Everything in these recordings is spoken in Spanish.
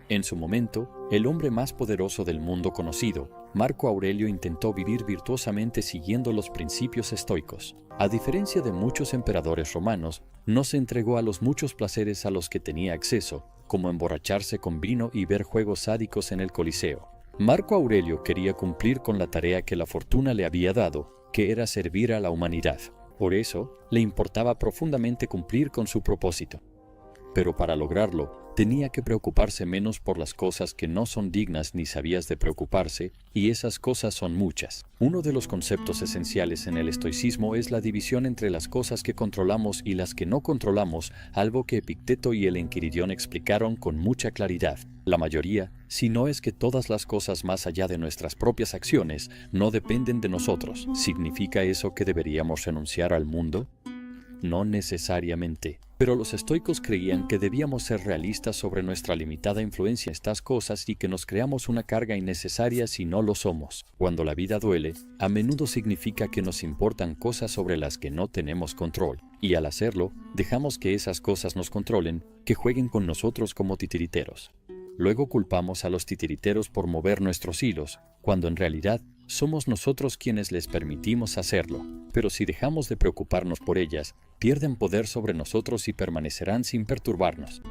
En su momento, el hombre más poderoso del mundo conocido, Marco Aurelio, intentó vivir virtuosamente siguiendo los principios estoicos. A diferencia de muchos emperadores romanos, no se entregó a los muchos placeres a los que tenía acceso, como emborracharse con vino y ver juegos sádicos en el Coliseo. Marco Aurelio quería cumplir con la tarea que la fortuna le había dado, que era servir a la humanidad. Por eso, le importaba profundamente cumplir con su propósito. Pero para lograrlo, tenía que preocuparse menos por las cosas que no son dignas ni sabias de preocuparse, y esas cosas son muchas. Uno de los conceptos esenciales en el estoicismo es la división entre las cosas que controlamos y las que no controlamos, algo que Epicteto y el Enquiridión explicaron con mucha claridad. La mayoría, si no es que todas las cosas más allá de nuestras propias acciones, no dependen de nosotros. ¿Significa eso que deberíamos renunciar al mundo? No necesariamente. Pero los estoicos creían que debíamos ser realistas sobre nuestra limitada influencia en estas cosas y que nos creamos una carga innecesaria si no lo somos. Cuando la vida duele, a menudo significa que nos importan cosas sobre las que no tenemos control. Y al hacerlo, dejamos que esas cosas nos controlen, que jueguen con nosotros como titiriteros. Luego culpamos a los titiriteros por mover nuestros hilos, cuando en realidad somos nosotros quienes les permitimos hacerlo. Pero si dejamos de preocuparnos por ellas, pierden poder sobre nosotros y permanecerán sin perturbarnos.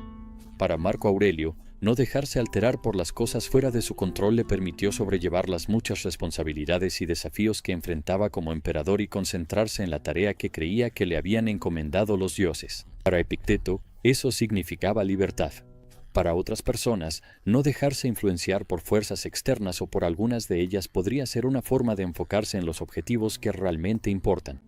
Para Marco Aurelio, no dejarse alterar por las cosas fuera de su control le permitió sobrellevar las muchas responsabilidades y desafíos que enfrentaba como emperador y concentrarse en la tarea que creía que le habían encomendado los dioses. Para Epicteto, eso significaba libertad. Para otras personas, no dejarse influenciar por fuerzas externas o por algunas de ellas podría ser una forma de enfocarse en los objetivos que realmente importan.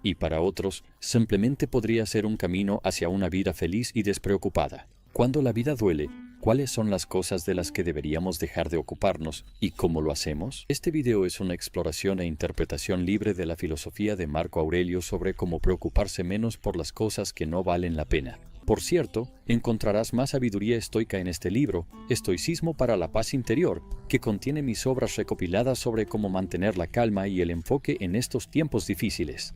Y para otros, simplemente podría ser un camino hacia una vida feliz y despreocupada. Cuando la vida duele, ¿cuáles son las cosas de las que deberíamos dejar de ocuparnos y cómo lo hacemos? Este video es una exploración e interpretación libre de la filosofía de Marco Aurelio sobre cómo preocuparse menos por las cosas que no valen la pena. Por cierto, encontrarás más sabiduría estoica en este libro, Estoicismo para la Paz Interior, que contiene mis obras recopiladas sobre cómo mantener la calma y el enfoque en estos tiempos difíciles.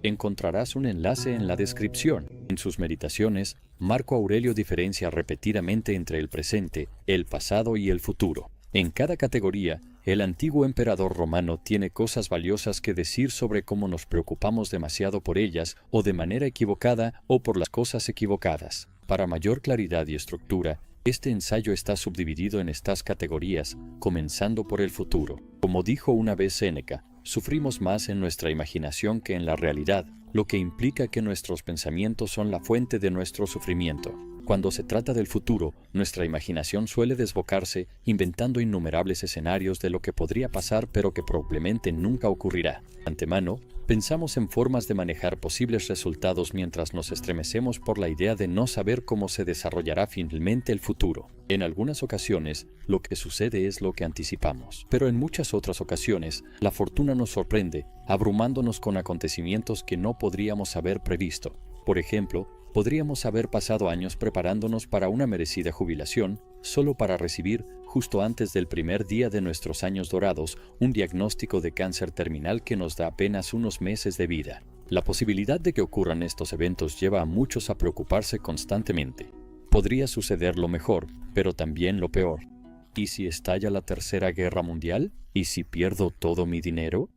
Encontrarás un enlace en la descripción. En sus meditaciones, Marco Aurelio diferencia repetidamente entre el presente, el pasado y el futuro. En cada categoría, el antiguo emperador romano tiene cosas valiosas que decir sobre cómo nos preocupamos demasiado por ellas o de manera equivocada o por las cosas equivocadas. Para mayor claridad y estructura, este ensayo está subdividido en estas categorías, comenzando por el futuro. Como dijo una vez Séneca, sufrimos más en nuestra imaginación que en la realidad, lo que implica que nuestros pensamientos son la fuente de nuestro sufrimiento. Cuando se trata del futuro, nuestra imaginación suele desbocarse, inventando innumerables escenarios de lo que podría pasar pero que probablemente nunca ocurrirá. De antemano, pensamos en formas de manejar posibles resultados mientras nos estremecemos por la idea de no saber cómo se desarrollará finalmente el futuro. En algunas ocasiones, lo que sucede es lo que anticipamos. Pero en muchas otras ocasiones, la fortuna nos sorprende, abrumándonos con acontecimientos que no podríamos haber previsto. Por ejemplo, podríamos haber pasado años preparándonos para una merecida jubilación, solo para recibir, justo antes del primer día de nuestros años dorados, un diagnóstico de cáncer terminal que nos da apenas unos meses de vida. La posibilidad de que ocurran estos eventos lleva a muchos a preocuparse constantemente. Podría suceder lo mejor, pero también lo peor. ¿Y si estalla la Tercera Guerra Mundial? ¿Y si pierdo todo mi dinero?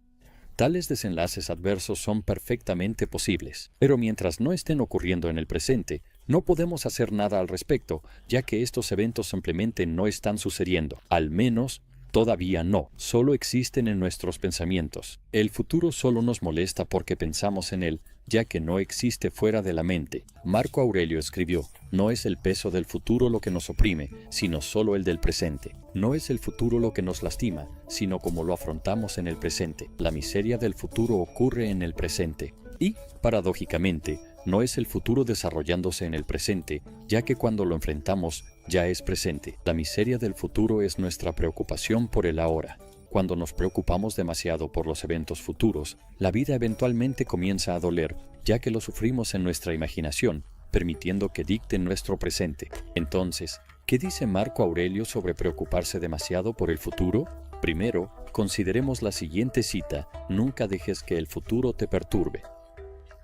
Tales desenlaces adversos son perfectamente posibles, pero mientras no estén ocurriendo en el presente, no podemos hacer nada al respecto, ya que estos eventos simplemente no están sucediendo. Al menos, todavía no. Solo existen en nuestros pensamientos. El futuro solo nos molesta porque pensamos en él, ya que no existe fuera de la mente. Marco Aurelio escribió, no es el peso del futuro lo que nos oprime, sino solo el del presente. No es el futuro lo que nos lastima, sino como lo afrontamos en el presente. La miseria del futuro ocurre en el presente. Y, paradójicamente, no es el futuro desarrollándose en el presente, ya que cuando lo enfrentamos, ya es presente. La miseria del futuro es nuestra preocupación por el ahora. Cuando nos preocupamos demasiado por los eventos futuros, la vida eventualmente comienza a doler, ya que lo sufrimos en nuestra imaginación, permitiendo que dicte nuestro presente. Entonces, ¿qué dice Marco Aurelio sobre preocuparse demasiado por el futuro? Primero, consideremos la siguiente cita: nunca dejes que el futuro te perturbe.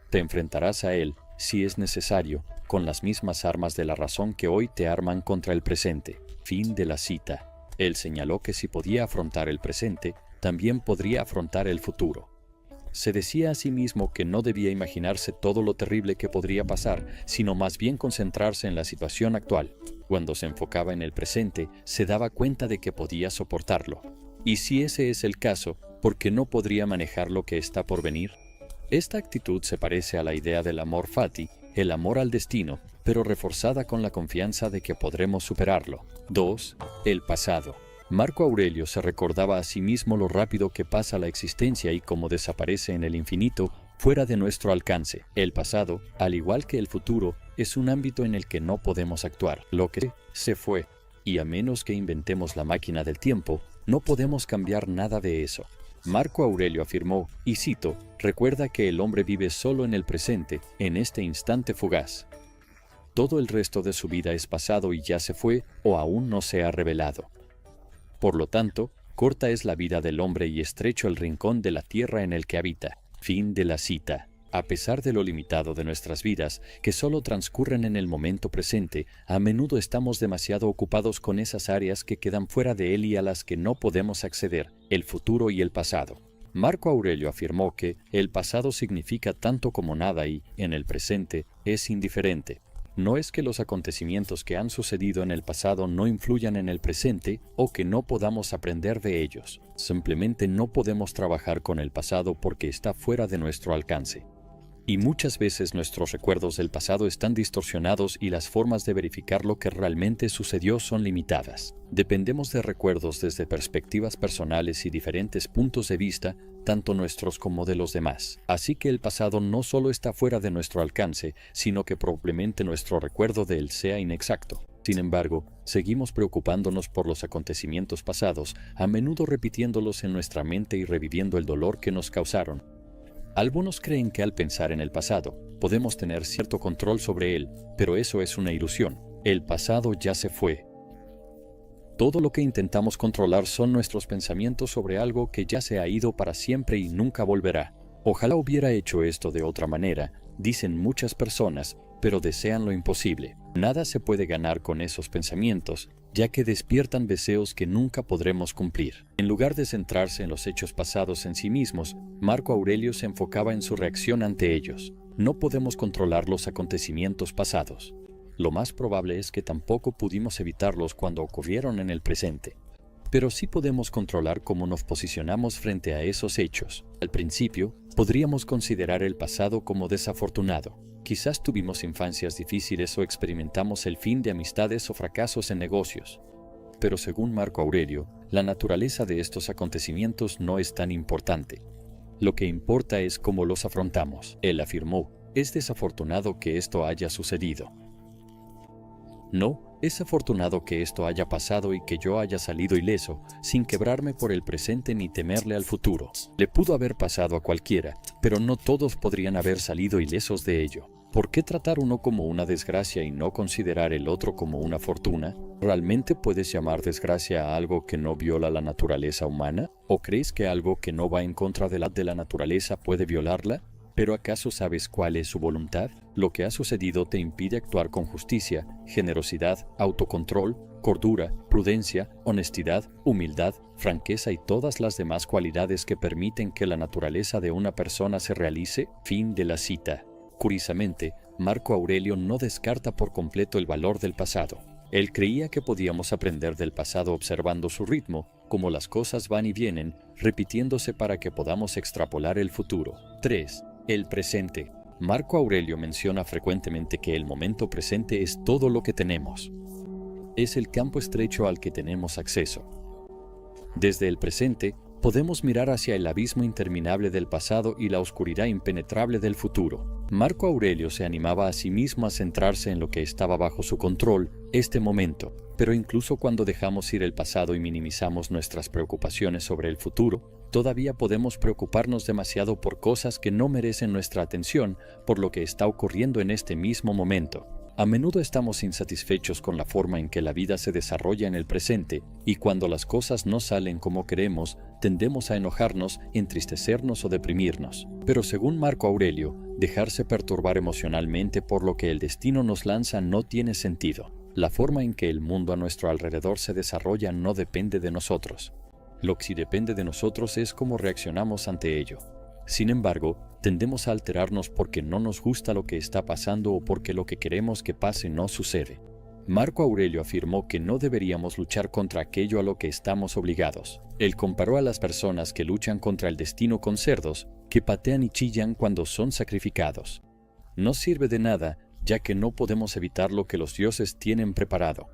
Te enfrentarás a él, si es necesario, con las mismas armas de la razón que hoy te arman contra el presente. Fin de la cita. Él señaló que si podía afrontar el presente, también podría afrontar el futuro. Se decía a sí mismo que no debía imaginarse todo lo terrible que podría pasar, sino más bien concentrarse en la situación actual. Cuando se enfocaba en el presente, se daba cuenta de que podía soportarlo. Y si ese es el caso, ¿por qué no podría manejar lo que está por venir? Esta actitud se parece a la idea del amor fati, el amor al destino, pero reforzada con la confianza de que podremos superarlo. 2. El pasado. Marco Aurelio se recordaba a sí mismo lo rápido que pasa la existencia y cómo desaparece en el infinito, fuera de nuestro alcance. El pasado, al igual que el futuro, es un ámbito en el que no podemos actuar. Lo que se fue, y a menos que inventemos la máquina del tiempo, no podemos cambiar nada de eso. Marco Aurelio afirmó, y cito, «Recuerda que el hombre vive solo en el presente, en este instante fugaz. Todo el resto de su vida es pasado y ya se fue o aún no se ha revelado. Por lo tanto, corta es la vida del hombre y estrecho el rincón de la tierra en el que habita». Fin de la cita. A pesar de lo limitado de nuestras vidas, que solo transcurren en el momento presente, a menudo estamos demasiado ocupados con esas áreas que quedan fuera de él y a las que no podemos acceder, el futuro y el pasado. Marco Aurelio afirmó que el pasado significa tanto como nada y, en el presente, es indiferente. No es que los acontecimientos que han sucedido en el pasado no influyan en el presente o que no podamos aprender de ellos. Simplemente no podemos trabajar con el pasado porque está fuera de nuestro alcance. Y muchas veces nuestros recuerdos del pasado están distorsionados y las formas de verificar lo que realmente sucedió son limitadas. Dependemos de recuerdos desde perspectivas personales y diferentes puntos de vista, tanto nuestros como de los demás. Así que el pasado no solo está fuera de nuestro alcance, sino que probablemente nuestro recuerdo de él sea inexacto. Sin embargo, seguimos preocupándonos por los acontecimientos pasados, a menudo repitiéndolos en nuestra mente y reviviendo el dolor que nos causaron. Algunos creen que al pensar en el pasado, podemos tener cierto control sobre él, pero eso es una ilusión. El pasado ya se fue. Todo lo que intentamos controlar son nuestros pensamientos sobre algo que ya se ha ido para siempre y nunca volverá. Ojalá hubiera hecho esto de otra manera, dicen muchas personas, pero desean lo imposible. Nada se puede ganar con esos pensamientos, ya que despiertan deseos que nunca podremos cumplir. En lugar de centrarse en los hechos pasados en sí mismos, Marco Aurelio se enfocaba en su reacción ante ellos. No podemos controlar los acontecimientos pasados. Lo más probable es que tampoco pudimos evitarlos cuando ocurrieron en el presente. Pero sí podemos controlar cómo nos posicionamos frente a esos hechos. Al principio, podríamos considerar el pasado como desafortunado. Quizás tuvimos infancias difíciles o experimentamos el fin de amistades o fracasos en negocios. Pero según Marco Aurelio, la naturaleza de estos acontecimientos no es tan importante. Lo que importa es cómo los afrontamos. Él afirmó, «Es desafortunado que esto haya sucedido. No, es afortunado que esto haya pasado y que yo haya salido ileso, sin quebrarme por el presente ni temerle al futuro. Le pudo haber pasado a cualquiera, pero no todos podrían haber salido ilesos de ello. ¿Por qué tratar uno como una desgracia y no considerar el otro como una fortuna? ¿Realmente puedes llamar desgracia a algo que no viola la naturaleza humana? ¿O crees que algo que no va en contra de la naturaleza puede violarla? ¿Pero acaso sabes cuál es su voluntad? Lo que ha sucedido te impide actuar con justicia, generosidad, autocontrol, cordura, prudencia, honestidad, humildad, franqueza y todas las demás cualidades que permiten que la naturaleza de una persona se realice. Fin de la cita. Curiosamente, Marco Aurelio no descarta por completo el valor del pasado. Él creía que podíamos aprender del pasado observando su ritmo, como las cosas van y vienen, repitiéndose para que podamos extrapolar el futuro. 3. El presente. Marco Aurelio menciona frecuentemente que el momento presente es todo lo que tenemos. Es el campo estrecho al que tenemos acceso. Desde el presente, podemos mirar hacia el abismo interminable del pasado y la oscuridad impenetrable del futuro. Marco Aurelio se animaba a sí mismo a centrarse en lo que estaba bajo su control, este momento. Pero incluso cuando dejamos ir el pasado y minimizamos nuestras preocupaciones sobre el futuro, todavía podemos preocuparnos demasiado por cosas que no merecen nuestra atención por lo que está ocurriendo en este mismo momento. A menudo estamos insatisfechos con la forma en que la vida se desarrolla en el presente, y cuando las cosas no salen como queremos, tendemos a enojarnos, entristecernos o deprimirnos. Pero según Marco Aurelio, dejarse perturbar emocionalmente por lo que el destino nos lanza no tiene sentido. La forma en que el mundo a nuestro alrededor se desarrolla no depende de nosotros. Lo que sí depende de nosotros es cómo reaccionamos ante ello. Sin embargo, tendemos a alterarnos porque no nos gusta lo que está pasando o porque lo que queremos que pase no sucede. Marco Aurelio afirmó que no deberíamos luchar contra aquello a lo que estamos obligados. Él comparó a las personas que luchan contra el destino con cerdos, que patean y chillan cuando son sacrificados. No sirve de nada, ya que no podemos evitar lo que los dioses tienen preparado.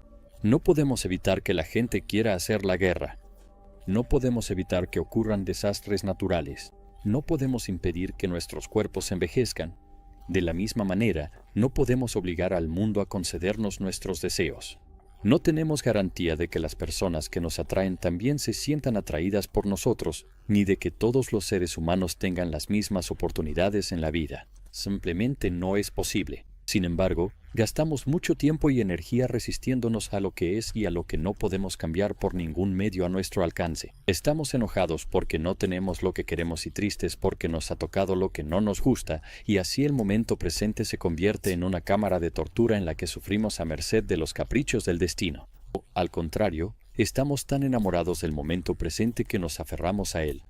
No podemos evitar que la gente quiera hacer la guerra. No podemos evitar que ocurran desastres naturales. No podemos impedir que nuestros cuerpos envejezcan. De la misma manera, no podemos obligar al mundo a concedernos nuestros deseos. No tenemos garantía de que las personas que nos atraen también se sientan atraídas por nosotros, ni de que todos los seres humanos tengan las mismas oportunidades en la vida. Simplemente no es posible. Sin embargo, gastamos mucho tiempo y energía resistiéndonos a lo que es y a lo que no podemos cambiar por ningún medio a nuestro alcance. Estamos enojados porque no tenemos lo que queremos y tristes porque nos ha tocado lo que no nos gusta, y así el momento presente se convierte en una cámara de tortura en la que sufrimos a merced de los caprichos del destino. Al contrario, estamos tan enamorados del momento presente que nos aferramos a él.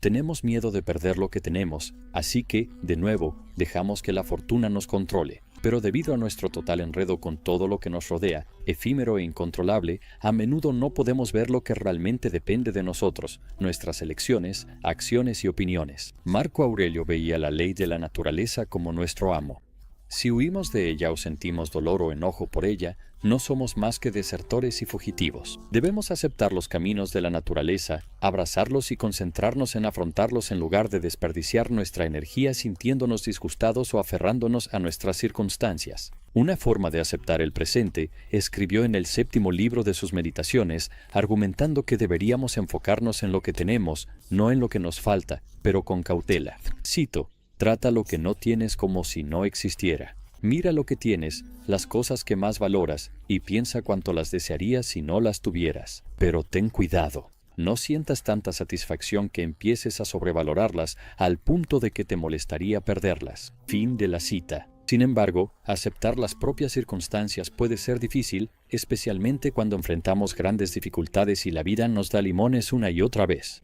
Tenemos miedo de perder lo que tenemos, así que, de nuevo, dejamos que la fortuna nos controle. Pero debido a nuestro total enredo con todo lo que nos rodea, efímero e incontrolable, a menudo no podemos ver lo que realmente depende de nosotros, nuestras elecciones, acciones y opiniones. Marco Aurelio veía la ley de la naturaleza como nuestro amo. Si huimos de ella o sentimos dolor o enojo por ella, no somos más que desertores y fugitivos. Debemos aceptar los caminos de la naturaleza, abrazarlos y concentrarnos en afrontarlos en lugar de desperdiciar nuestra energía sintiéndonos disgustados o aferrándonos a nuestras circunstancias. Una forma de aceptar el presente, escribió en el 7º libro de sus Meditaciones, argumentando que deberíamos enfocarnos en lo que tenemos, no en lo que nos falta, pero con cautela. Cito: trata lo que no tienes como si no existiera. Mira lo que tienes, las cosas que más valoras, y piensa cuánto las desearías si no las tuvieras. Pero ten cuidado. No sientas tanta satisfacción que empieces a sobrevalorarlas al punto de que te molestaría perderlas. Fin de la cita. Sin embargo, aceptar las propias circunstancias puede ser difícil, especialmente cuando enfrentamos grandes dificultades y la vida nos da limones una y otra vez.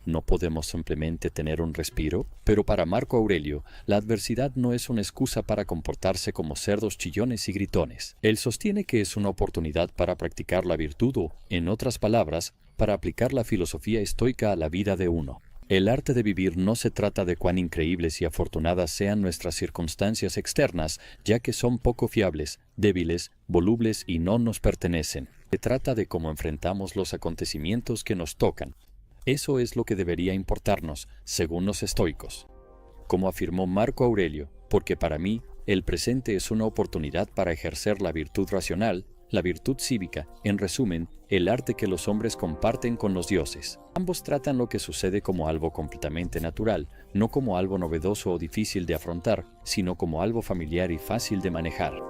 ¿No podemos simplemente tener un respiro? Pero para Marco Aurelio, la adversidad no es una excusa para comportarse como cerdos chillones y gritones. Él sostiene que es una oportunidad para practicar la virtud o, en otras palabras, para aplicar la filosofía estoica a la vida de uno. El arte de vivir no se trata de cuán increíbles y afortunadas sean nuestras circunstancias externas, ya que son poco fiables, débiles, volubles y no nos pertenecen. Se trata de cómo enfrentamos los acontecimientos que nos tocan. Eso es lo que debería importarnos, según los estoicos. Como afirmó Marco Aurelio, porque para mí, el presente es una oportunidad para ejercer la virtud racional, la virtud cívica, en resumen, el arte que los hombres comparten con los dioses. Ambos tratan lo que sucede como algo completamente natural, no como algo novedoso o difícil de afrontar, sino como algo familiar y fácil de manejar.